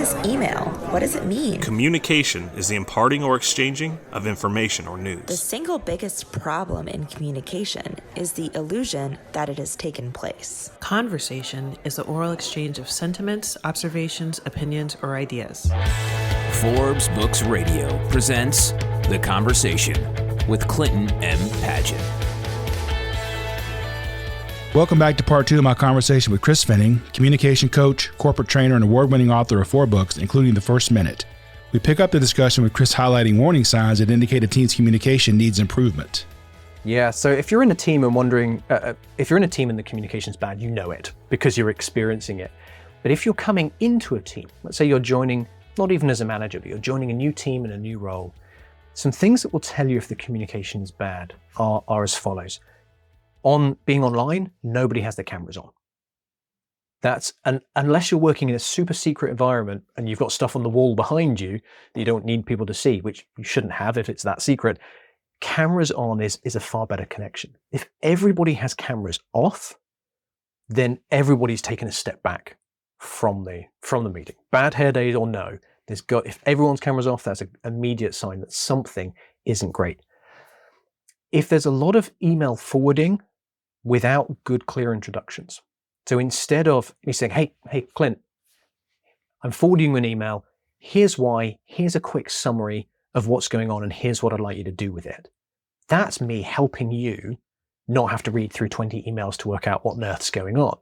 this email? What does it mean? Communication is the imparting or exchanging of information or news. The single biggest problem in communication is the illusion that it has taken place. Conversation is the oral exchange of sentiments, observations, opinions, or ideas. Forbes Books Radio presents The Conversation with Clinton M. Padgett. Welcome back to part 2 of my conversation with Chris Fenning, communication coach, corporate trainer, and award-winning author of 4 books, including The First Minute. We pick up the discussion with Chris highlighting warning signs that indicate a team's communication needs improvement. Yeah, so if you're in a team and wondering, if you're in a team and the communication's bad, you know it because you're experiencing it. But if you're coming into a team, let's say you're joining, not even as a manager, but you're joining a new team in a new role, some things that will tell you if the communication is bad are as follows. On being online, nobody has their cameras on. Unless you're working in a super secret environment and you've got stuff on the wall behind you that you don't need people to see, which you shouldn't have if it's that secret, cameras on is a far better connection. If everybody has cameras off, then everybody's taken a step back from the meeting. Bad hair days or no, if everyone's cameras off, that's an immediate sign that something isn't great. If there's a lot of email forwarding without good, clear introductions. So instead of me saying, hey, Clint, I'm forwarding you an email. Here's why. Here's a quick summary of what's going on, and here's what I'd like you to do with it. That's me helping you not have to read through 20 emails to work out what on earth's going on.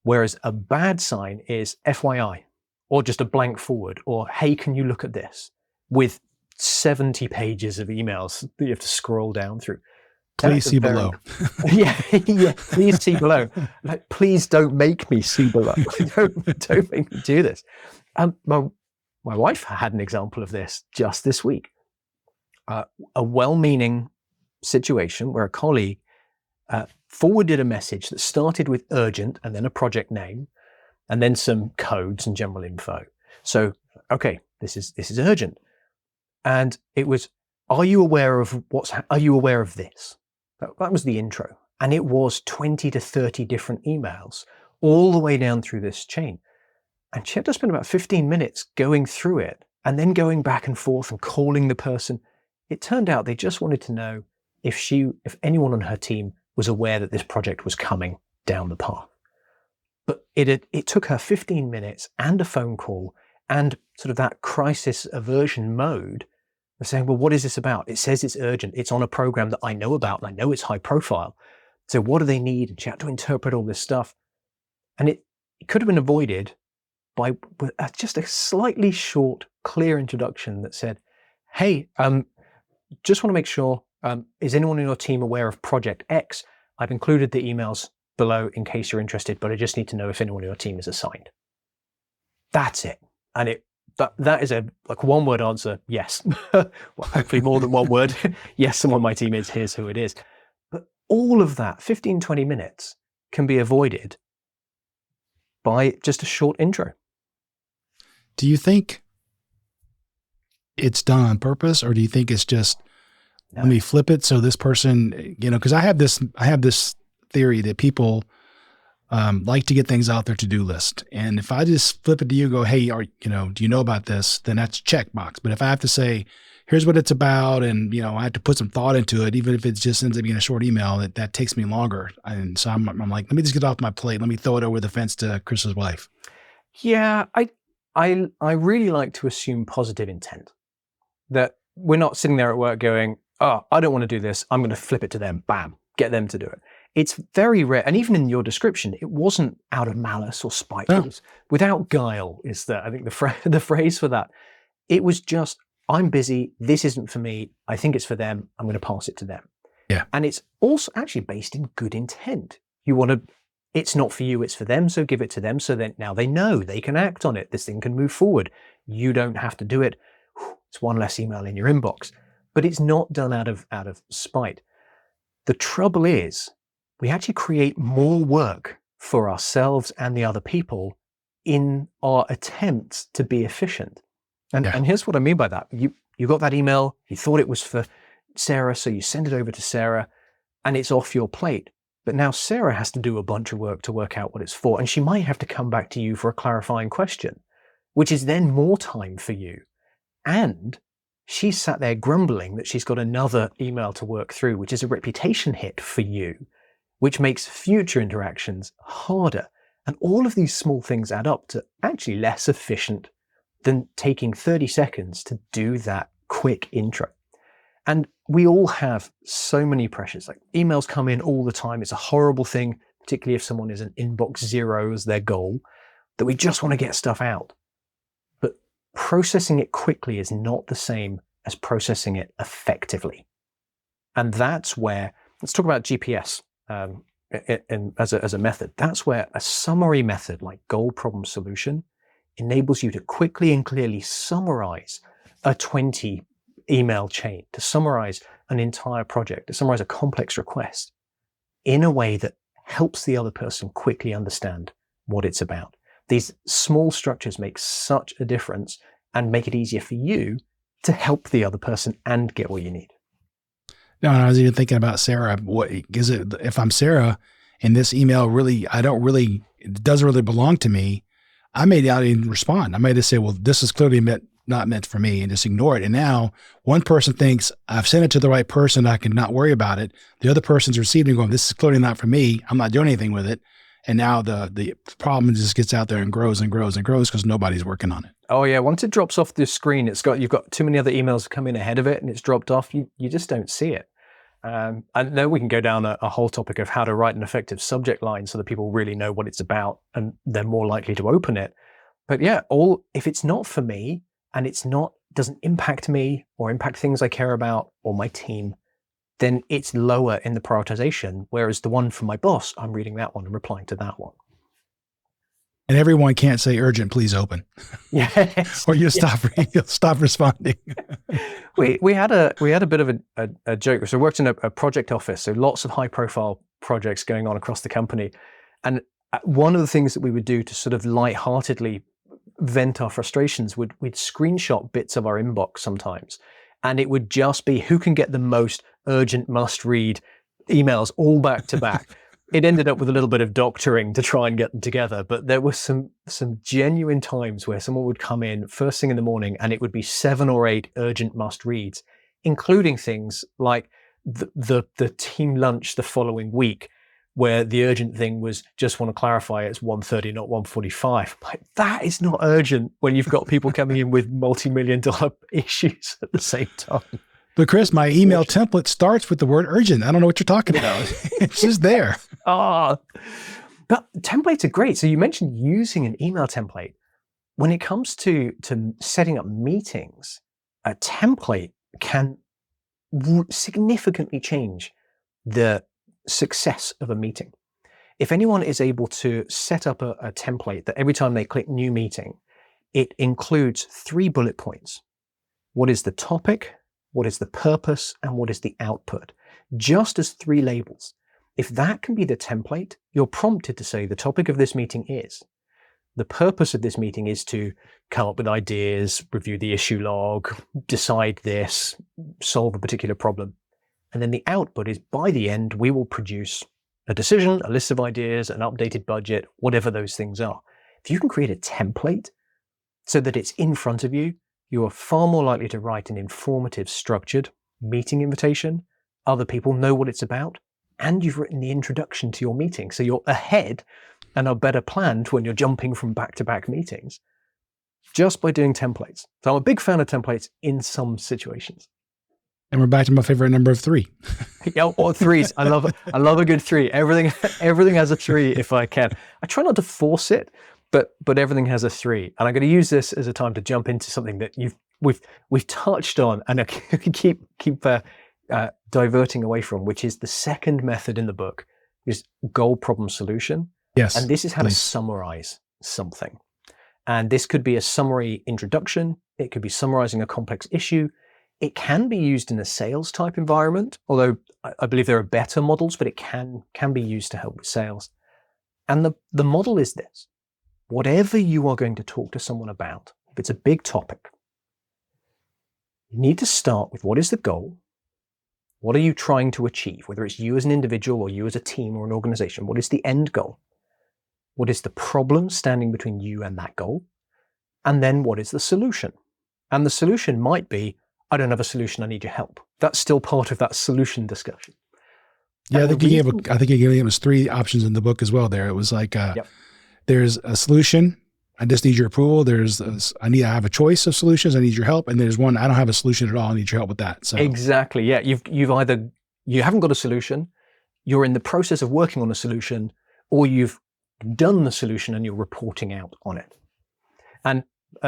Whereas a bad sign is FYI, or just a blank forward, or hey, can you look at this? With 70 pages of emails that you have to scroll down through. Please see below. Yeah, please see below. Like, please don't make me see below. Don't make me do this. My wife had an example of this just this week. A well-meaning situation where a colleague forwarded a message that started with urgent and then a project name and then some codes and general info. So, okay, this is urgent. And it was, are you aware of this? That was the intro. And it was 20 to 30 different emails all the way down through this chain. And she had to spend about 15 minutes going through it and then going back and forth and calling the person. It turned out they just wanted to know if anyone on her team was aware that this project was coming down the path. But it took her 15 minutes and a phone call and sort of that crisis aversion mode of saying, well, what is this about? It says it's urgent. It's on a program that I know about and I know it's high profile. So what do they need? And she had to interpret all this stuff. And it could have been avoided by just a slightly short, clear introduction that said, hey, just want to make sure, is anyone in your team aware of Project X? I've included the emails below in case you're interested, but I just need to know if anyone in your team is assigned. That's it. And that is a one-word answer, yes. Well, hopefully more than one word. Yes, someone on my team is, here's who it is. But all of that, 15, 20 minutes, can be avoided by just a short intro. Do you think it's done on purpose, or do you think it's just, let me flip it so this person, because I have this theory that people like to get things out their to-do list. And if I just flip it to you and go, hey, do you know about this? Then that's checkbox. But if I have to say, here's what it's about, and, I have to put some thought into it, even if it just ends up being a short email, that takes me longer. And so I'm like, let me just get off my plate. Let me throw it over the fence to Chris's wife. Yeah, I really like to assume positive intent. That we're not sitting there at work going, oh, I don't want to do this. I'm going to flip it to them. Bam, get them to do it. It's very rare. And even in your description, it wasn't out of malice or spite. No. It was without guile is I think the phrase for that. It was just, I'm busy. This isn't for me. I think it's for them. I'm going to pass it to them. Yeah. And it's also actually based in good intent. It's not for you, it's for them. So give it to them. So then now they know they can act on it. This thing can move forward. You don't have to do it. It's one less email in your inbox, but it's not done out of spite. The trouble is, we actually create more work for ourselves and the other people in our attempts to be efficient. And here's what I mean by that. You got that email, you thought it was for Sarah, so you send it over to Sarah, and it's off your plate. But now Sarah has to do a bunch of work to work out what it's for, and she might have to come back to you for a clarifying question. which is then more time for you. And she's sat there grumbling that she's got another email to work through, which is a reputation hit for you, which makes future interactions harder. And all of these small things add up to actually less efficient than taking 30 seconds to do that quick intro. And we all have so many pressures. Like, emails come in all the time. It's a horrible thing, particularly if someone is an inbox 0 as their goal, that we just want to get stuff out. But processing it quickly is not the same as processing it effectively. And that's where, let's talk about GPS as a method. That's where a summary method like goal, problem, solution enables you to quickly and clearly summarize a 20 email chain, to summarize an entire project, to summarize a complex request in a way that helps the other person quickly understand what it's about. These small structures make such a difference and make it easier for you to help the other person and get what you need. No, I was even thinking about Sarah. What is it? If I'm Sarah and this email it doesn't really belong to me, I may not even respond. I may just say, well, this is clearly not meant for me, and just ignore it. And now one person thinks I've sent it to the right person. I can not worry about it. The other person's receiving going, this is clearly not for me. I'm not doing anything with it. And now the problem just gets out there and grows and grows and grows because nobody's working on it. Oh yeah. Once it drops off the screen, you've got too many other emails come in ahead of it and it's dropped off. You just don't see it. And then we can go down a whole topic of how to write an effective subject line so that people really know what it's about and they're more likely to open it. But yeah, if it's not for me and doesn't impact me or impact things I care about or my team, then it's lower in the prioritization. Whereas the one from my boss, I'm reading that one and replying to that one. And everyone can't say urgent, please open. Yes. Or you'll stop responding. we had a bit of a joke. So I worked in a project office, so lots of high profile projects going on across the company. And one of the things that we would do to sort of lightheartedly vent our frustrations, we'd screenshot bits of our inbox sometimes. And it would just be who can get the most urgent must read emails all back to back. It ended up with a little bit of doctoring to try and get them together, but there were some genuine times where someone would come in first thing in the morning and it would be 7 or 8 urgent must reads, including things like the team lunch the following week, where the urgent thing was just want to clarify it's 1:30, not 1:45. Like, that is not urgent when you've got people coming in with multi-million-dollar issues at the same time. But Chris, my email template starts with the word urgent. I don't know what you're talking about. It's just there. But templates are great. So you mentioned using an email template. When it comes to setting up meetings, a template can significantly change the success of a meeting. If anyone is able to set up a template that every time they click new meeting, it includes 3 bullet points. What is the topic? What is the purpose? And what is the output? Just as 3 labels. If that can be the template, you're prompted to say the topic of this meeting is. The purpose of this meeting is to come up with ideas, review the issue log, decide this, solve a particular problem. And then the output is, by the end, we will produce a decision, a list of ideas, an updated budget, whatever those things are. If you can create a template so that it's in front of you, you are far more likely to write an informative, structured meeting invitation. Other people know what it's about, and you've written the introduction to your meeting. So you're ahead and are better planned when you're jumping from back-to-back meetings just by doing templates. So I'm a big fan of templates in some situations. And we're back to my favorite number of 3. Yeah, or 3s. I love a good 3. Everything has a 3 if I can. I try not to force it, but everything has a 3. And I'm going to use this as a time to jump into something that we've touched on and I keep diverting away from, which is the second method in the book, is goal, problem, solution. Yes. And this is how to summarize something. And this could be a summary introduction. It could be summarizing a complex issue. It can be used in a sales type environment, although I believe there are better models, but it can be used to help with sales. And the model is this: whatever you are going to talk to someone about, if it's a big topic, you need to start with what is the goal? What are you trying to achieve? Whether it's you as an individual or you as a team or an organization, what is the end goal? What is the problem standing between you and that goal? And then what is the solution? And the solution might be, I don't have a solution, I need your help. That's still part of that solution discussion. Yeah, And I think he gave us 3 options in the book as well there. It was like, there's a solution, I just need your approval. I have a choice of solutions, I need your help. And there's one, I don't have a solution at all, I need your help with that. So exactly, yeah. You haven't got a solution, you're in the process of working on a solution, or you've done the solution and you're reporting out on it. And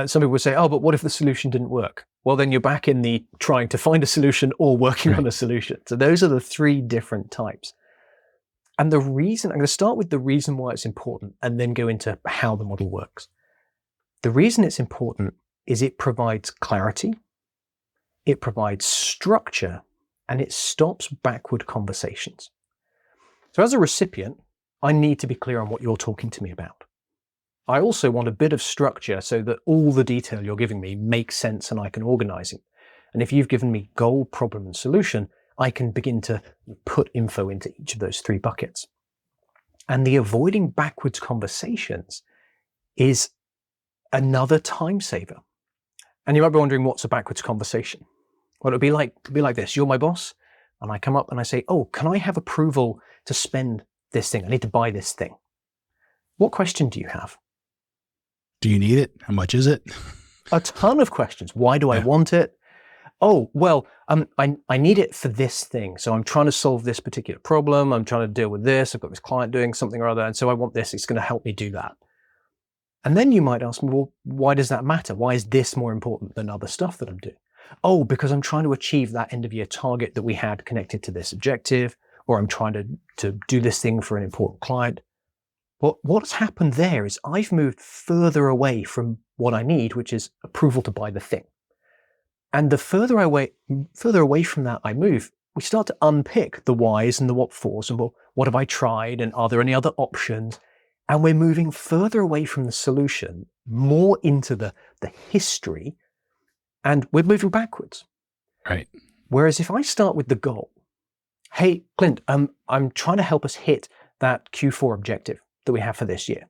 some people would say, oh, but what if the solution didn't work? Well, then you're back in the trying to find a solution or working on a solution. So those are the 3 different types. And the reason, I'm going to start with the reason why it's important and then go into how the model works. The reason it's important is it provides clarity, it provides structure, and it stops backward conversations. So as a recipient, I need to be clear on what you're talking to me about. I also want a bit of structure so that all the detail you're giving me makes sense and I can organize it. And if you've given me goal, problem, and solution, I can begin to put info into each of those 3 buckets. And the avoiding backwards conversations is another time saver. And you might be wondering, what's a backwards conversation? Well, it'd be like this. You're my boss, and I come up and I say, oh, can I have approval to spend this thing? I need to buy this thing. What question do you have? Do you need it? How much is it? A ton of questions. Why do I want it? Oh, well, I need it for this thing. So I'm trying to solve this particular problem. I'm trying to deal with this. I've got this client doing something or other. And so I want this. It's going to help me do that. And then you might ask me, well, why does that matter? Why is this more important than other stuff that I'm doing? Oh, because I'm trying to achieve that end of year target that we had connected to this objective, or I'm trying to do this thing for an important client. Well, what's happened there is I've moved further away from what I need, which is approval to buy the thing. And the further away from that I move, we start to unpick the whys and the what fors, and well, what have I tried, and are there any other options? And we're moving further away from the solution, more into the history, and we're moving backwards. Right. Whereas if I start with the goal, hey, Clint, I'm trying to help us hit that Q4 objective that we have for this year.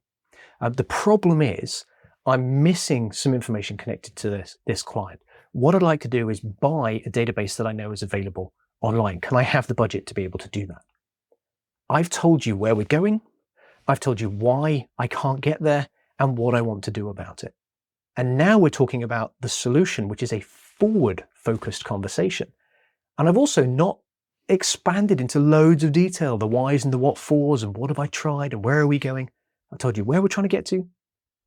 The problem is I'm missing some information connected to this client. What I'd like to do is buy a database that I know is available online. Can I have the budget to be able to do that? I've told you where we're going. I've told you why I can't get there and what I want to do about it. And now we're talking about the solution, which is a forward-focused conversation. And I've also not expanded into loads of detail, the whys and the what fors, and what have I tried, and where are we going? I told you where we're trying to get to,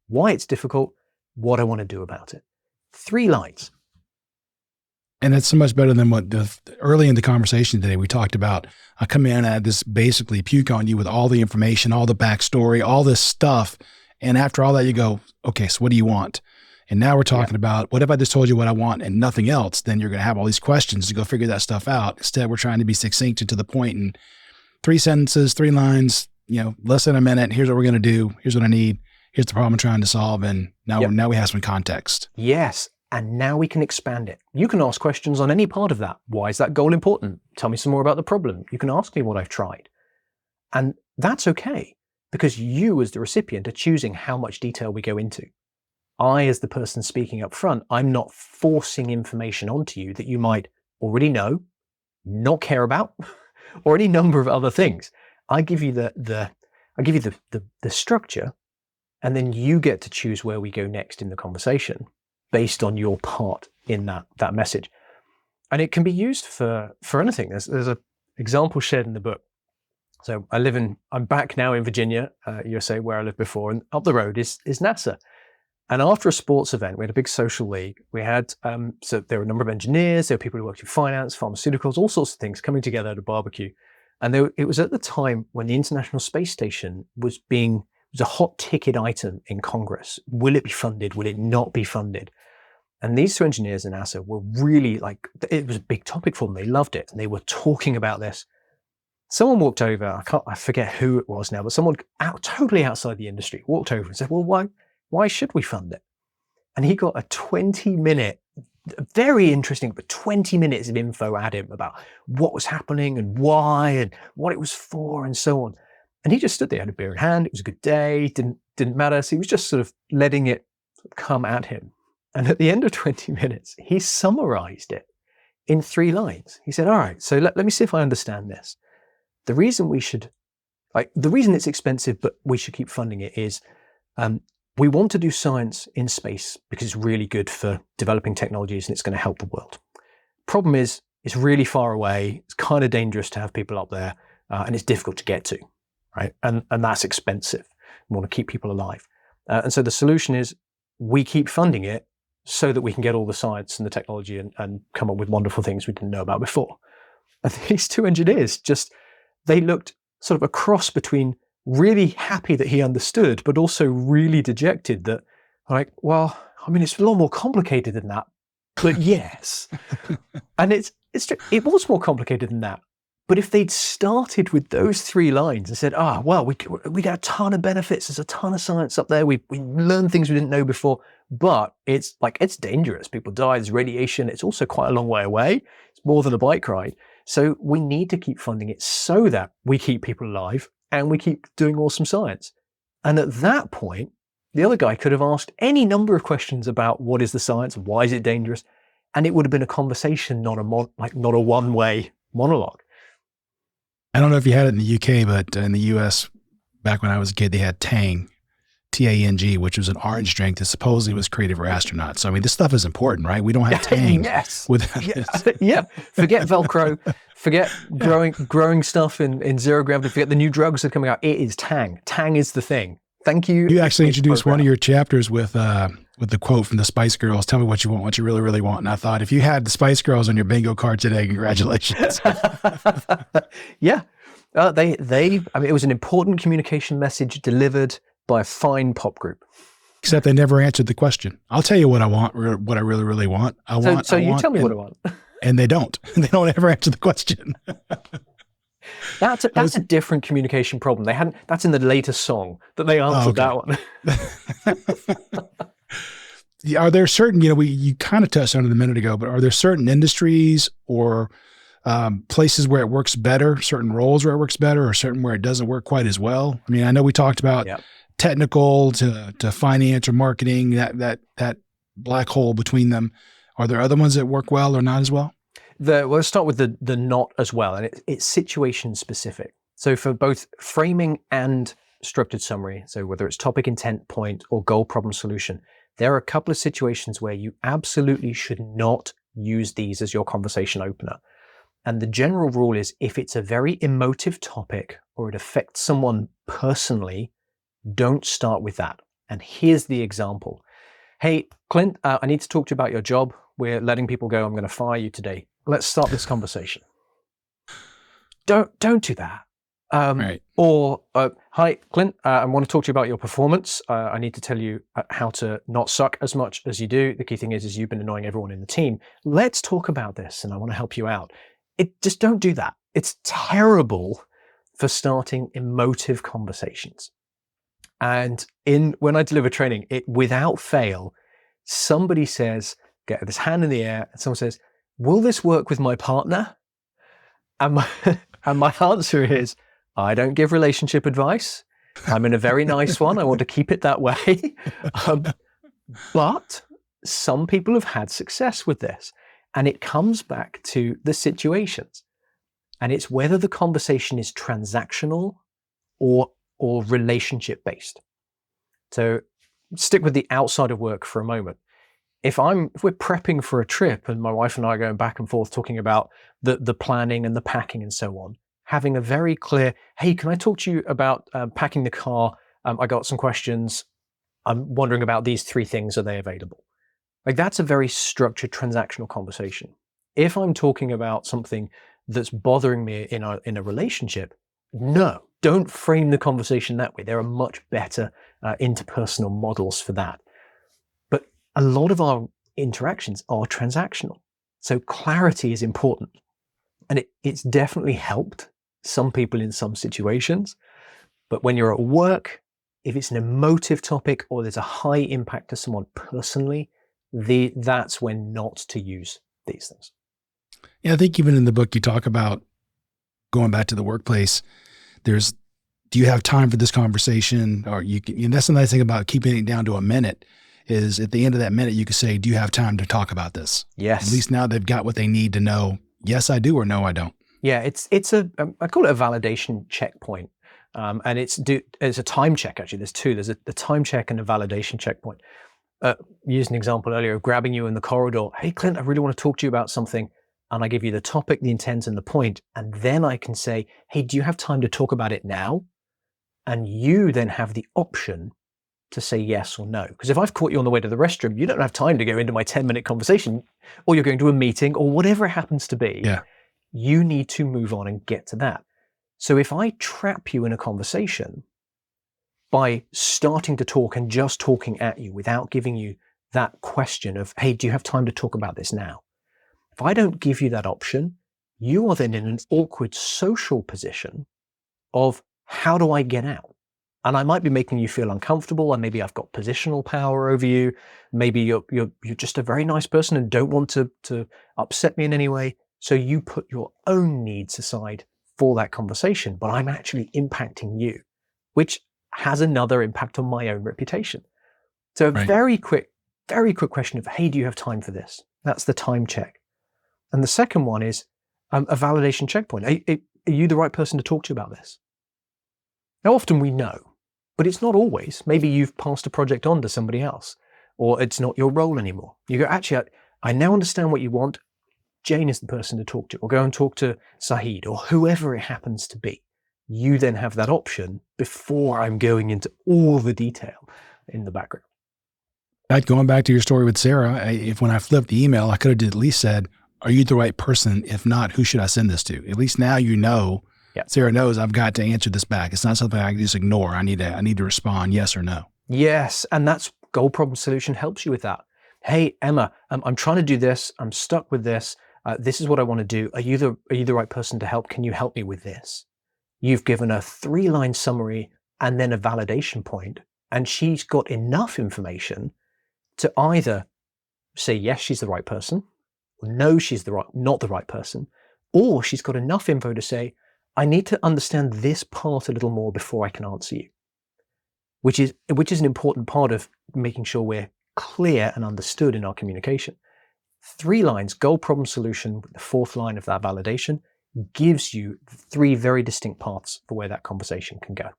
why it's difficult, what I want to do about it. 3 lines. And that's so much better than what early in the conversation today we talked about. I come in and I just basically puke on you with all the information, all the backstory, all this stuff. And after all that, you go, okay, so what do you want? And now we're talking about, what if I just told you what I want and nothing else? Then you're going to have all these questions to go figure that stuff out. Instead, we're trying to be succinct and to the point in 3 sentences, 3 lines, less than a minute. Here's what we're going to do. Here's what I need. Here's the problem I'm trying to solve. And now we have some context. Yes. And now we can expand it. You can ask questions on any part of that. Why is that goal important? Tell me some more about the problem. You can ask me what I've tried. And that's okay, because you as the recipient are choosing how much detail we go into. I, as the person speaking up front, I'm not forcing information onto you that you might already know, not care about, or any number of other things. I give you the structure, and then you get to choose where we go next in the conversation, based on your part in that message. And it can be used for anything. There's an example shared in the book. So I'm back now in Virginia, USA, where I lived before, and up the road is NASA. And after a sports event, we had a big social league. We had, so there were a number of engineers, there were people who worked in finance, pharmaceuticals, all sorts of things coming together at a barbecue. And it was at the time when the International Space Station was a hot ticket item in Congress. Will it be funded? Will it not be funded? And these 2 engineers in NASA were really it was a big topic for them. They loved it. And they were talking about this. Someone walked over, I forget who it was now, but someone totally outside the industry walked over and said, well, why should we fund it? And he got a 20-minute, very interesting, but 20 minutes of info at him about what was happening and why and what it was for and so on. And he just stood there, had a beer in hand. It was a good day, didn't matter. So he was just sort of letting it come at him. And at the end of 20 minutes, he summarized it in 3 lines. He said, all right, so let me see if I understand this. The reason the reason it's expensive, but we should keep funding it is we want to do science in space because it's really good for developing technologies and it's going to help the world. Problem is, it's really far away. It's kind of dangerous to have people up there and it's difficult to get to, right? And that's expensive. We want to keep people alive. And so the solution is we keep funding it so that we can get all the science and the technology and come up with wonderful things we didn't know about before. And these 2 engineers they looked sort of a cross between really happy that he understood, but also really dejected that, like, well, I mean, it's a lot more complicated than that, but yes. And it was more complicated than that. But if they'd started with those 3 lines and said, well, we get a ton of benefits. There's a ton of science up there. We learned things we didn't know before, but it's dangerous. People die, there's radiation. It's also quite a long way away. It's more than a bike ride. So we need to keep funding it so that we keep people alive and we keep doing awesome science. And at that point, the other guy could have asked any number of questions about what is the science, why is it dangerous? And it would have been a conversation, not a one-way monologue. I don't know if you had it in the UK, but in the US, back when I was a kid, they had Tang, T-A-N-G, which was an orange drink that supposedly was created for astronauts. So, I mean, this stuff is important, right? We don't have Tang. Yes. Without Yeah. Forget Velcro. Forget growing stuff in zero gravity. Forget the new drugs that are coming out. It is Tang. Tang is the thing. Thank you. You actually introduced one of your chapters with the quote from the Spice Girls, tell me what you want, what you really, really want. And I thought, if you had the Spice Girls on your bingo card today, congratulations. Yeah. I mean, it was an important communication message delivered by a fine pop group. Except they never answered the question. I'll tell you what I want, what I really, really want. So you tell me what I want. And they don't. They don't ever answer the question. That's a different communication problem. That's in the latest song that they answered that one. Are there certain, you kind of touched on it a minute ago, but are there certain industries or places where it works better, certain roles where it works better, or certain where it doesn't work quite as well? I mean, I know we talked about technical to finance or marketing, that black hole between them. Are there other ones that work well or not as well? Let's start with the not as well, and it's situation specific. So for both framing and structured summary, so whether it's topic, intent, point, or goal, problem, solution, there are a couple of situations where you absolutely should not use these as your conversation opener. And the general rule is, if it's a very emotive topic or it affects someone personally, don't start with that. And here's the example. Hey, Clint, I need to talk to you about your job. We're letting people go. I'm going to fire you today. Let's start this conversation. Don't do that. Right. Or, hi, Clint, I want to talk to you about your performance. I need to tell you how to not suck as much as you do. The key thing is you've been annoying everyone in the team. Let's talk about this, and I want to help you out. Just don't do that. It's terrible for starting emotive conversations. And when I deliver training, without fail, somebody says, get this hand in the air, and someone says, will this work with my partner? And my answer is, I don't give relationship advice. I'm in a very nice one. I want to keep it that way. But some people have had success with this. And it comes back to the situations. And it's whether the conversation is transactional or relationship based. So stick with the outside of work for a moment. If we're prepping for a trip and my wife and I are going back and forth talking about the planning and the packing and so on, having a very clear, hey, can I talk to you about packing the car? I got some questions. I'm wondering about these 3 things. Are they available? Like, that's a very structured transactional conversation. If I'm talking about something that's bothering me in a relationship, no, don't frame the conversation that way. There are much better interpersonal models for that. But a lot of our interactions are transactional. So clarity is important. And it's definitely helped some people in some situations. But when you're at work, if it's an emotive topic or there's a high impact to someone personally, that's when not to use these things. Yeah, I think even in the book you talk about going back to the workplace. Do you have time for this conversation? Or that's the nice thing about keeping it down to a minute is at the end of that minute, you could say, do you have time to talk about this? Yes. At least now they've got what they need to know. Yes, I do, or no, I don't. Yeah, it's I call it a validation checkpoint. And it's a time check, actually. There's two. There's a time check and a validation checkpoint. Used an example earlier of grabbing you in the corridor. Hey, Clint, I really want to talk to you about something. And I give you the topic, the intent, and the point. And then I can say, hey, do you have time to talk about it now? And you then have the option to say yes or no. Because if I've caught you on the way to the restroom, you don't have time to go into my 10-minute conversation, or you're going to a meeting, or whatever it happens to be. Yeah. You need to move on and get to that. So if I trap you in a conversation by starting to talk and just talking at you without giving you that question of, hey, do you have time to talk about this now? If I don't give you that option, you are then in an awkward social position of, how do I get out? And I might be making you feel uncomfortable, and maybe I've got positional power over you. Maybe you're just a very nice person and don't want to upset me in any way. So you put your own needs aside for that conversation, but I'm actually impacting you, which has another impact on my own reputation. So a very quick question of, hey, do you have time for this? That's the time check. And the second one is a validation checkpoint. Are you the right person to talk to about this? Now, often we know, but it's not always. Maybe you've passed a project on to somebody else, or it's not your role anymore. You go, actually, I now understand what you want. Jane is the person to talk to, or go and talk to Saeed, or whoever it happens to be. You then have that option before I'm going into all the detail in the background. Going back to your story with Sarah, if when I flipped the email, I could have at least said, are you the right person? If not, who should I send this to? At least now you know. Yeah. Sarah knows I've got to answer this back. It's not something I can just ignore. I need to respond yes or no. Yes, and that's Goal Problem Solution helps you with that. Hey, Emma, I'm trying to do this. I'm stuck with this. This is what I want to do. Are you the right person to help? Can you help me with this? You've given a 3-line summary and then a validation point, and she's got enough information to either say yes, she's the right person, or no, she's not the right person, or she's got enough info to say, I need to understand this part a little more before I can answer you, which is an important part of making sure we're clear and understood in our communication. 3 lines, goal, problem, solution, with the 4th line of that validation gives you 3 very distinct paths for where that conversation can go.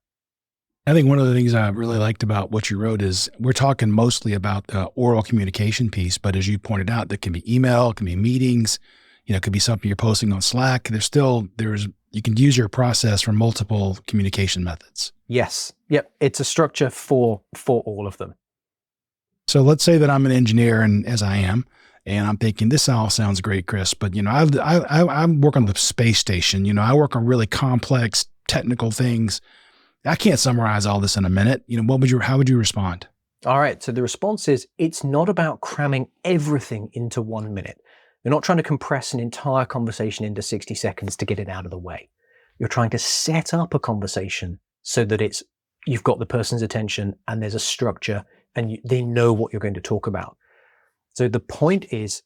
I think one of the things I really liked about what you wrote is we're talking mostly about the oral communication piece, but as you pointed out, there can be email, it can be meetings, it could be something you're posting on Slack. You can use your process for multiple communication methods. Yes. Yep. It's a structure for all of them. So let's say that I'm an engineer, and as I am, and I'm thinking, this all sounds great, Chris, but I work on the space station. I work on really complex technical things. I can't summarize all this in a minute. How would you respond? All right. So the response is, it's not about cramming everything into 1 minute. You're not trying to compress an entire conversation into 60 seconds to get it out of the way. You're trying to set up a conversation so that you've got the person's attention and there's a structure and they know what you're going to talk about. So the point is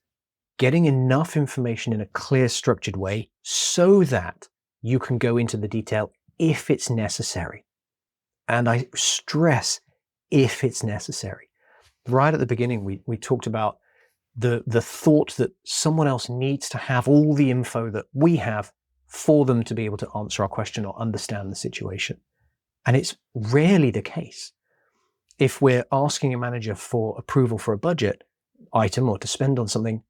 getting enough information in a clear, structured way so that you can go into the detail if it's necessary. And I stress if it's necessary. Right at the beginning, we talked about the thought that someone else needs to have all the info that we have for them to be able to answer our question or understand the situation. And it's rarely the case. If we're asking a manager for approval for a budget item or to spend on something,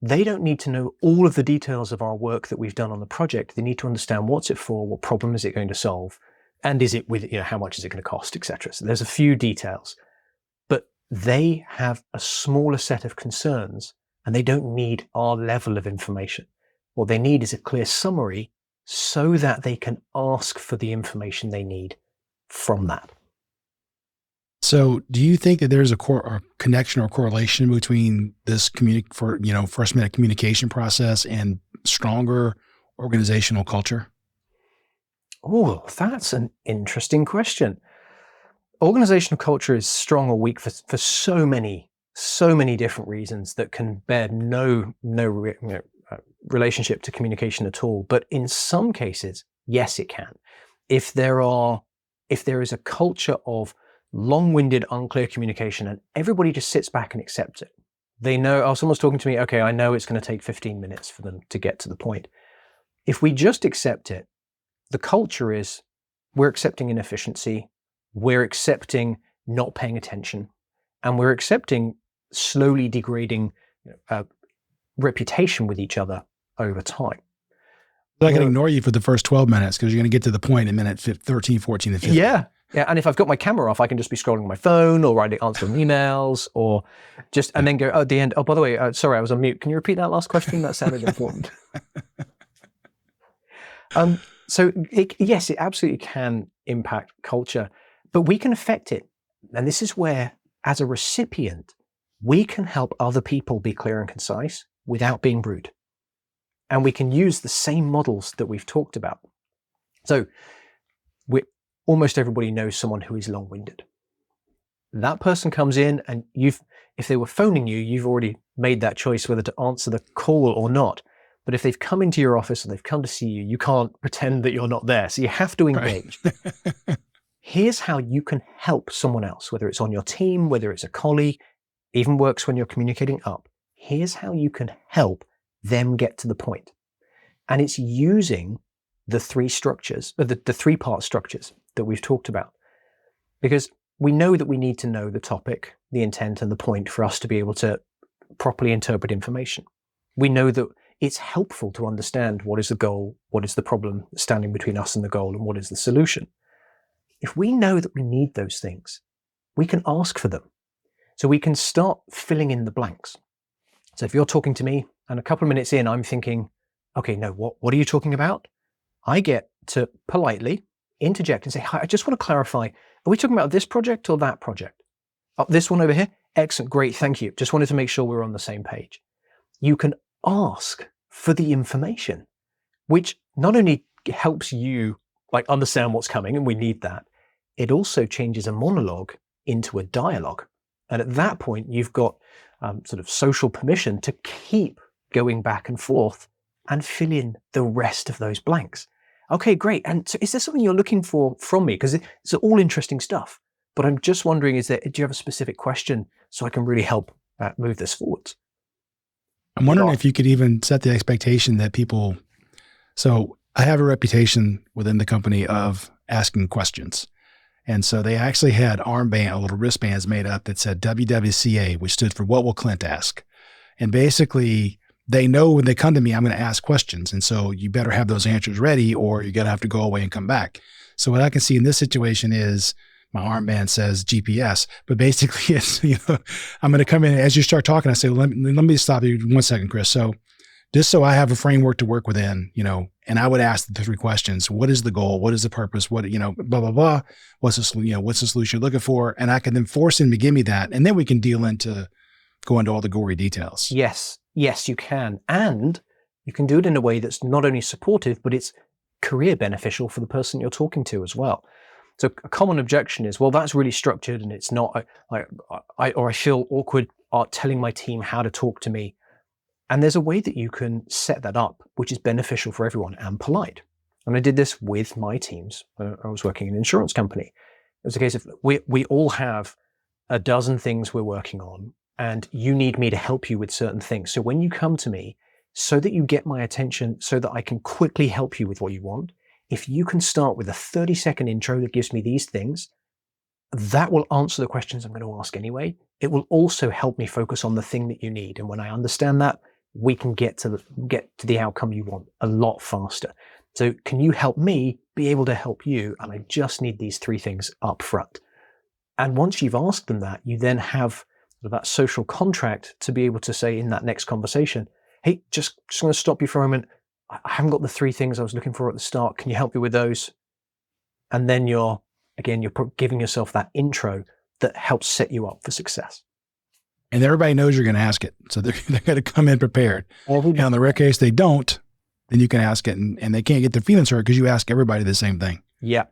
they don't need to know all of the details of our work that we've done on the project. They need to understand what's it for, what problem is it going to solve, and is it with, how much is it going to cost, etc. So there's a few details, but they have a smaller set of concerns and they don't need our level of information. What they need is a clear summary so that they can ask for the information they need from that. So do you think that there's a connection or correlation between this first minute communication process and stronger organizational culture? Oh, that's an interesting question. Organizational culture is strong or weak for so many different reasons that can bear no relationship to communication at all. But in some cases, yes, it can. If there is a culture of long-winded, unclear communication, and everybody just sits back and accepts it. They know, oh, someone's talking to me. Okay, I know it's going to take 15 minutes for them to get to the point. If we just accept it, the culture is we're accepting inefficiency, we're accepting not paying attention, and we're accepting slowly degrading reputation with each other over time. I can ignore you for the first 12 minutes because you're going to get to the point in minute 13, 14, and 15. Yeah. And if I've got my camera off, I can just be scrolling on my phone or answering emails or just, and then go, oh, at the end, oh, by the way, sorry, I was on mute. Can you repeat that last question? That sounded important. So yes, it absolutely can impact culture, but we can affect it. And this is where, as a recipient, we can help other people be clear and concise without being rude. And we can use the same models that we've talked about. So almost everybody knows someone who is long-winded. That person comes in and if they were phoning you, you've already made that choice whether to answer the call or not. But if they've come into your office and they've come to see you, you can't pretend that you're not there. So you have to engage. Right. Here's how you can help someone else, whether it's on your team, whether it's a colleague, even works when you're communicating up. Here's how you can help them get to the point. And it's using the three structures, the three-part structures that we've talked about. Because we know that we need to know the topic, the intent, and the point for us to be able to properly interpret information. We know that it's helpful to understand what is the goal, what is the problem standing between us and the goal, and what is the solution. If we know that we need those things, we can ask for them. So we can start filling in the blanks. So if you're talking to me and a couple of minutes in, I'm thinking, okay, no, what are you talking about? I get to politely interject and say, hi, I just want to clarify, are we talking about this project or that project? Oh, this one over here? Excellent, great, thank you. Just wanted to make sure we're on the same page. You can ask for the information, which not only helps you understand what's coming, and we need that, it also changes a monologue into a dialogue. And at that point, you've got sort of social permission to keep going back and forth and fill in the rest of those blanks. Okay, great. And so is there something you're looking for from me? Because it's all interesting stuff. But I'm just wondering, do you have a specific question so I can really help move this forward? I'm wondering if you could even set the expectation that people, so I have a reputation within the company of asking questions. And so they actually had little wristbands made up that said WWCA, which stood for What Will Clint Ask? And basically they know when they come to me, I'm going to ask questions. And so you better have those answers ready or you're going to have to go away and come back. So what I can see in this situation is my armband says GPS, but basically it's, I'm going to come in as you start talking. I say, let me stop you 1 second, Chris. So just so I have a framework to work within, and I would ask the three questions: what is the goal? What is the purpose? What, blah, blah, blah. What's the solution you're looking for? And I can then force him to give me that. And then we can go into all the gory details. Yes, you can. And you can do it in a way that's not only supportive, but it's career beneficial for the person you're talking to as well. So a common objection is, well, that's really structured and it's not, I feel awkward telling my team how to talk to me. And there's a way that you can set that up, which is beneficial for everyone and polite. And I did this with my teams. I was working in an insurance company. It was a case of we all have a dozen things we're working on, and you need me to help you with certain things. So when you come to me, so that you get my attention, so that I can quickly help you with what you want, if you can start with a 30-second intro that gives me these things, that will answer the questions I'm going to ask anyway. It will also help me focus on the thing that you need. And when I understand that, we can get to the outcome you want a lot faster. So can you help me be able to help you? And I just need these three things up front. And once you've asked them that, you then have that social contract to be able to say in that next conversation, hey, just going to stop you for a moment. I haven't got the three things I was looking for at the start. Can you help me with those? And then you're giving yourself that intro that helps set you up for success. And everybody knows you're going to ask it. So they're going to come in prepared. And on the rare case they don't, then you can ask it and they can't get their feelings hurt because you ask everybody the same thing. Yeah.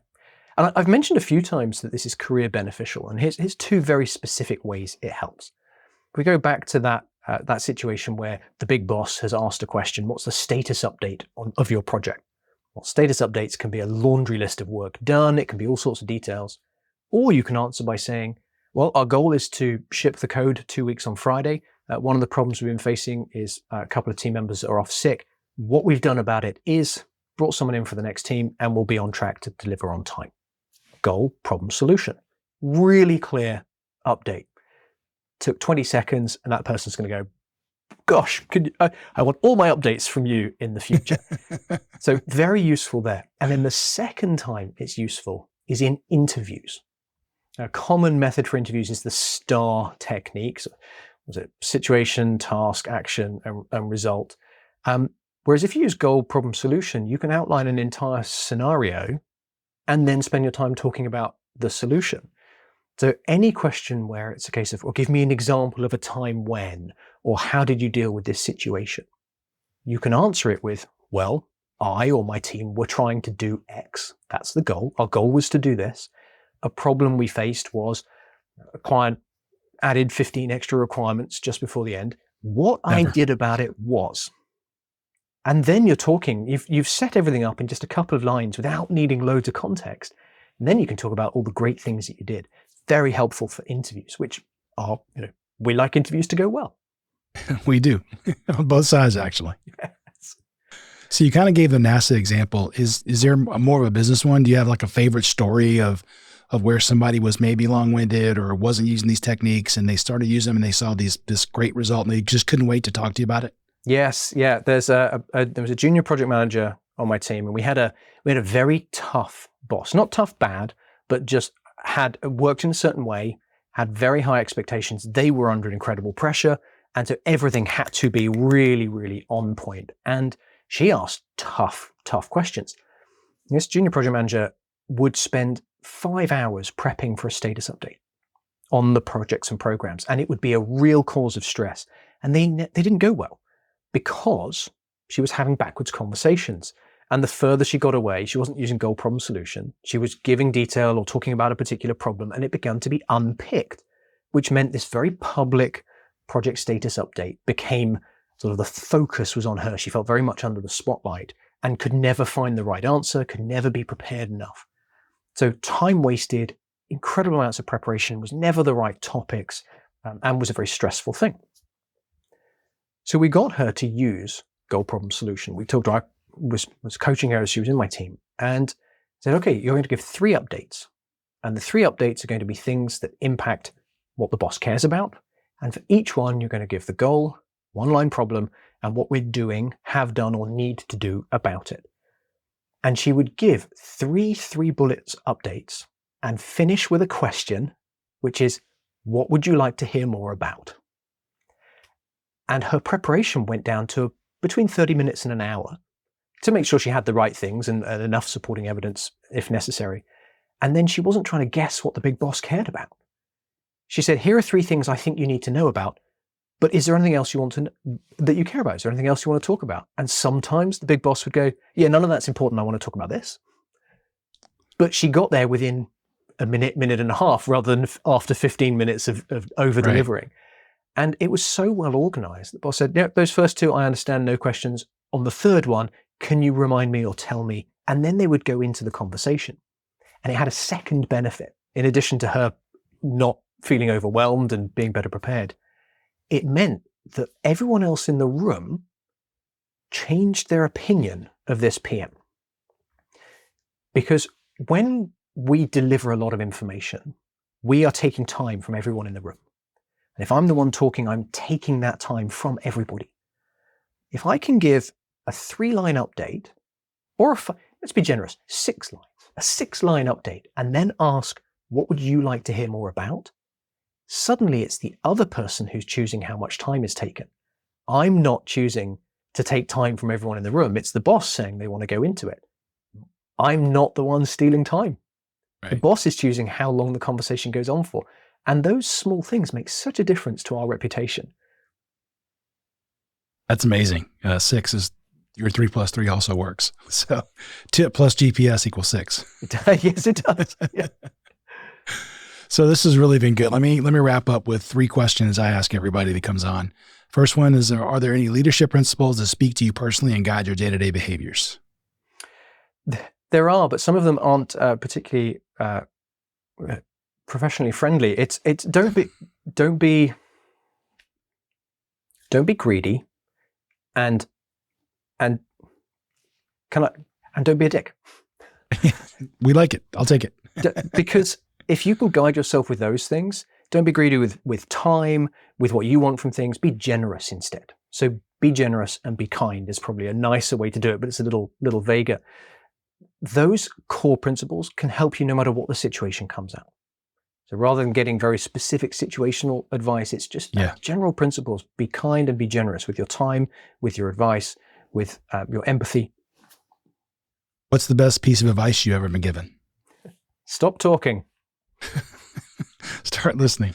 And I've mentioned a few times that this is career beneficial. And here's two very specific ways it helps. If we go back to that situation where the big boss has asked a question, what's the status update of your project? Well, status updates can be a laundry list of work done. It can be all sorts of details. Or you can answer by saying, well, our goal is to ship the code 2 weeks on Friday. One of the problems we've been facing is a couple of team members are off sick. What we've done about it is brought someone in for the next team and we'll be on track to deliver on time. Goal, problem, solution. Really clear update. Took 20 seconds and that person's going to go, gosh, I want all my updates from you in the future. So very useful there. And then the second time it's useful is in interviews. A common method for interviews is the STAR technique. So, was it situation, task, action, and result? Whereas if you use goal, problem, solution, you can outline an entire scenario and then spend your time talking about the solution. So any question where it's a case of, well, give me an example of a time when, or how did you deal with this situation? You can answer it with, well, I or my team were trying to do X. That's the goal. Our goal was to do this. A problem we faced was a client added 15 extra requirements just before the end. What I did about it was, and then you're talking, you've set everything up in just a couple of lines without needing loads of context. And then you can talk about all the great things that you did. Very helpful for interviews, which are, we like interviews to go well. We do. On both sides, actually. Yes. So you kind of gave the NASA example. Is there more of a business one? Do you have like a favorite story of where somebody was maybe long-winded or wasn't using these techniques and they started using them and they saw this great result and they just couldn't wait to talk to you about it? Yes. Yeah. There was a junior project manager on my team and we had a very tough boss, not tough bad, but just had worked in a certain way, had very high expectations. They were under incredible pressure. And so everything had to be really, really on point. And she asked tough questions. This junior project manager would spend 5 hours prepping for a status update on the projects and programs. And it would be a real cause of stress. And they didn't go well because she was having backwards conversations. And the further she got away, she wasn't using goal, problem, solution. She was giving detail or talking about a particular problem, and it began to be unpicked, which meant this very public project status update became sort of the focus was on her. She felt very much under the spotlight and could never find the right answer, could never be prepared enough. So time wasted, incredible amounts of preparation, was never the right topics, and was a very stressful thing. So we got her to use goal, problem, solution. We talked to her, was coaching her as she was in my team and said, okay, you're going to give 3 updates. And the 3 updates are going to be things that impact what the boss cares about. And for each one, you're going to give the goal, 1-line problem, and what we're doing, have done, or need to do about it. And she would give 3 bullets updates and finish with a question, which is, what would you like to hear more about? And her preparation went down to between 30 minutes and an hour to make sure she had the right things and enough supporting evidence if necessary. And then she wasn't trying to guess what the big boss cared about. She said, here are 3 things I think you need to know about, but is there anything else you want to know that you care about? Is there anything else you want to talk about? And sometimes the big boss would go, yeah, none of that's important. I want to talk about this. But she got there within a minute and a half rather than after 15 minutes of over-delivering. Right. And it was so well organized. The boss said, yeah, those first 2, I understand, no questions. On the 3rd one, can you remind me or tell me? And then they would go into the conversation. And it had a second benefit. In addition to her not feeling overwhelmed and being better prepared, it meant that everyone else in the room changed their opinion of this PM. Because when we deliver a lot of information, we are taking time from everyone in the room. And if I'm the one talking, I'm taking that time from everybody. If I can give a 3-line update, or let's be generous, 6 lines, a 6-line update, and then ask, what would you like to hear more about? Suddenly it's the other person who's choosing how much time is taken. I'm not choosing to take time from everyone in the room. It's the boss saying they want to go into it. I'm not the one stealing time. Right. The boss is choosing how long the conversation goes on for. And those small things make such a difference to our reputation. That's amazing. 6 is your 3 plus 3 also works. So 2 plus GPS equals 6. Yes, it does. Yeah. So this has really been good. Let me wrap up with 3 questions I ask everybody that comes on. First one is, are there any leadership principles that speak to you personally and guide your day-to-day behaviors? There are, but some of them aren't particularly professionally friendly. It's don't be greedy, and don't be a dick. We like it. I'll take it. Because if you can guide yourself with those things, don't be greedy with time, with what you want from things. Be generous instead. So be generous and be kind is probably a nicer way to do it, but it's a little vaguer. Those core principles can help you no matter what the situation comes out. So rather than getting very specific situational advice, it's just general principles. Be kind and be generous with your time, with your advice, with your empathy. What's the best piece of advice you've ever been given? Stop talking. Start listening.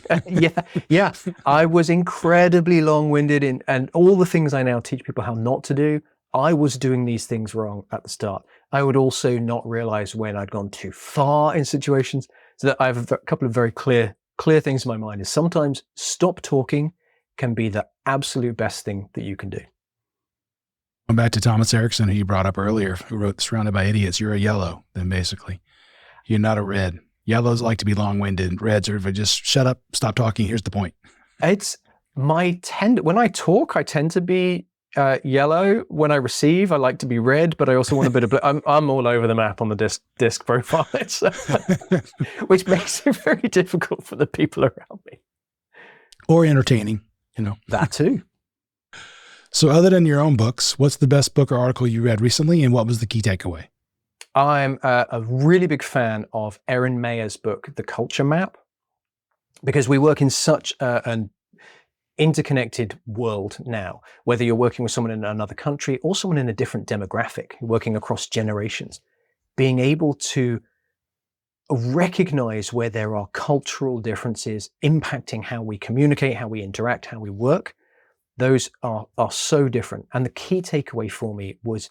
Yeah. I was incredibly long-winded and all the things I now teach people how not to do. I was doing these things wrong at the start. I would also not realize when I'd gone too far in situations. So that I have a couple of very clear things in my mind is sometimes stop talking can be the absolute best thing that you can do. Going back to Thomas Erickson, who you brought up earlier, who wrote Surrounded by Idiots, you're a yellow, then basically. You're not a red. Yellows like to be long-winded. Reds are just shut up, stop talking, here's the point. It's when I talk, I tend to be yellow. When I receive, I like to be red, but I also want a bit of blue. I'm all over the map on the disc profile, which makes it very difficult for the people around me. Or entertaining, That too. So other than your own books, what's the best book or article you read recently, and what was the key takeaway? I'm a really big fan of Erin Mayer's book, The Culture Map, because we work in such an interconnected world now, whether you're working with someone in another country or someone in a different demographic, working across generations, being able to recognize where there are cultural differences impacting how we communicate, how we interact, how we work. Those are so different. And the key takeaway for me was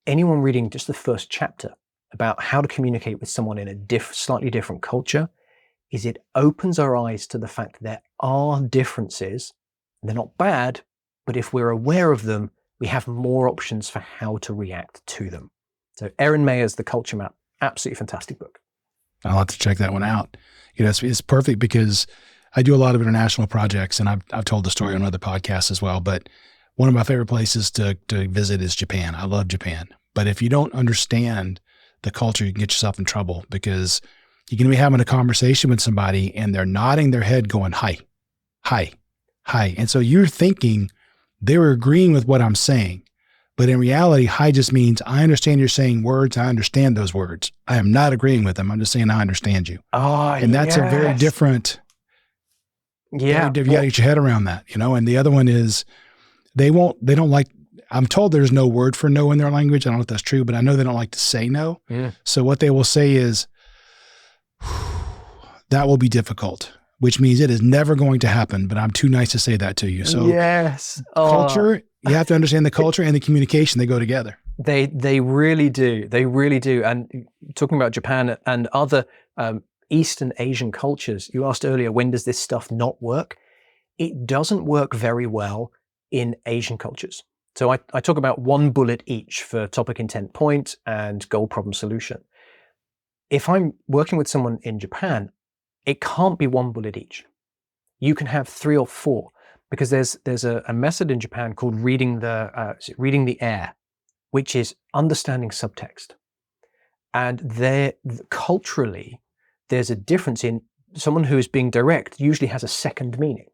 anyone reading just the first chapter about how to communicate with someone in a slightly different culture is it opens our eyes to the fact that there are differences. They're not bad, but if we're aware of them, we have more options for how to react to them. So Erin Mayer's The Culture Map, absolutely fantastic book. I'll have to check that one out. It's perfect because I do a lot of international projects, and I've told the story on other podcasts as well, but one of my favorite places to visit is Japan. I love Japan. But if you don't understand the culture, you can get yourself in trouble because you can be having a conversation with somebody and they're nodding their head going, hi, hi, hi. And so you're thinking they're agreeing with what I'm saying. But in reality, hi just means I understand you're saying words. I understand those words. I am not agreeing with them. I'm just saying I understand you. And that's a very different. Yeah. You got to get your head around that, and the other one is they don't like, I'm told there's no word for no in their language. I don't know if that's true, but I know they don't like to say no. Yeah. So what they will say is, that will be difficult, which means it is never going to happen, but I'm too nice to say that to you. So yes. Culture, you have to understand the culture and the communication, they go together. They really do. They really do. And talking about Japan and other Eastern Asian cultures, you asked earlier, when does this stuff not work? It doesn't work very well in Asian cultures. So I talk about one bullet each for topic, intent, point, and goal, problem, solution. If I'm working with someone in Japan, it can't be one bullet each. You can have 3 or 4 because there's a method in Japan called reading the air, which is understanding subtext. And culturally, there's a difference in someone who is being direct usually has a second meaning.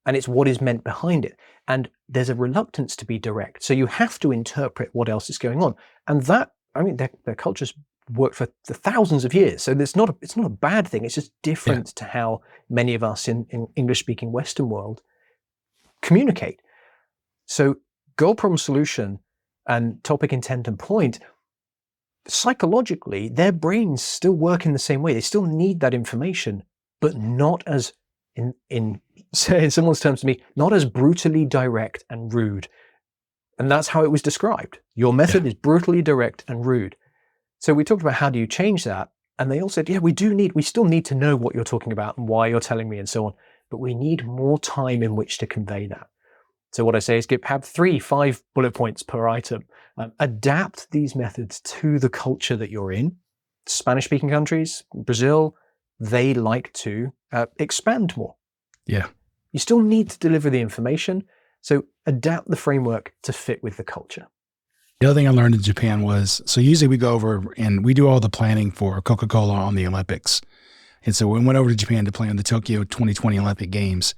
And it's what is meant behind it. And there's a reluctance to be direct. So you have to interpret what else is going on. And their cultures worked for thousands of years. So it's not a bad thing. It's just different to how many of us in English-speaking Western world communicate. So goal, problem, solution, and topic, intent, and point, psychologically, their brains still work in the same way. They still need that information, but not as, in someone's terms to me, not as brutally direct and rude. And that's how it was described. Your method is brutally direct and rude. So we talked about how do you change that? And they all said, we still need to know what you're talking about and why you're telling me and so on. But we need more time in which to convey that. So what I say is have 3-5 bullet points per item. Adapt these methods to the culture that you're in. Spanish-speaking countries, Brazil, they like to expand more. Yeah. You still need to deliver the information, so adapt the framework to fit with the culture. The other thing I learned in Japan was, so usually we go over and we do all the planning for Coca-Cola on the Olympics. And so we went over to Japan to plan the Tokyo 2020 Olympic Games.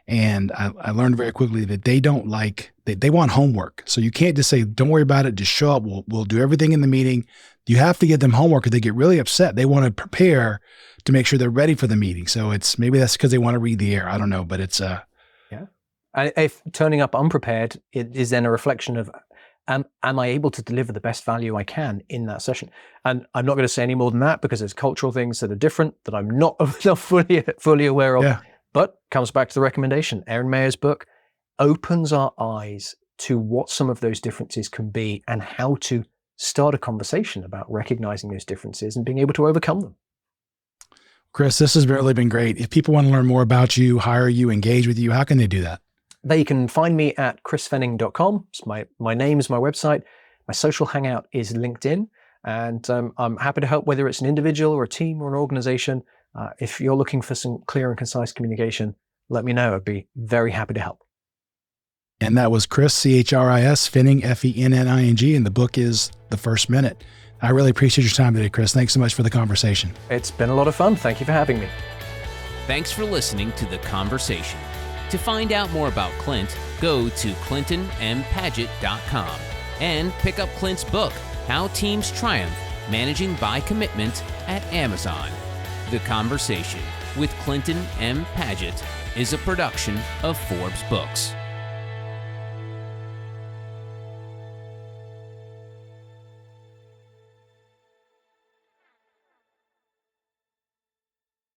And I learned very quickly that they don't like, they want homework. So you can't just say, don't worry about it, just show up. We'll do everything in the meeting. You have to get them homework or they get really upset. They want to prepare to make sure they're ready for the meeting. So it's, maybe that's because they want to read the air. I don't know, but it's yeah. If turning up unprepared, it is then a reflection of, am I able to deliver the best value I can in that session? And I'm not going to say any more than that because there's cultural things that are different that I'm not fully aware of. Yeah. But comes back to the recommendation. Aaron Mayer's book opens our eyes to what some of those differences can be and how to start a conversation about recognizing those differences and being able to overcome them. Chris, this has really been great. If people want to learn more about you, hire you, engage with you, how can they do that? They can find me at chrisfenning.com. It's my name is my website. My social hangout is LinkedIn. And I'm happy to help, whether it's an individual or a team or an organization. If you're looking for some clear and concise communication, let me know. I'd be very happy to help. And that was Chris, C-H-R-I-S, Fenning, F-E-N-N-I-N-G, and the book is The First Minute. I really appreciate your time today, Chris. Thanks so much for the conversation. It's been a lot of fun. Thank you for having me. Thanks for listening to The Conversation. To find out more about Clint, go to clintonmpaget.com and pick up Clint's book, How Teams Triumph, Managing by Commitment, at Amazon. The Conversation with Clinton M. Paget is a production of Forbes Books.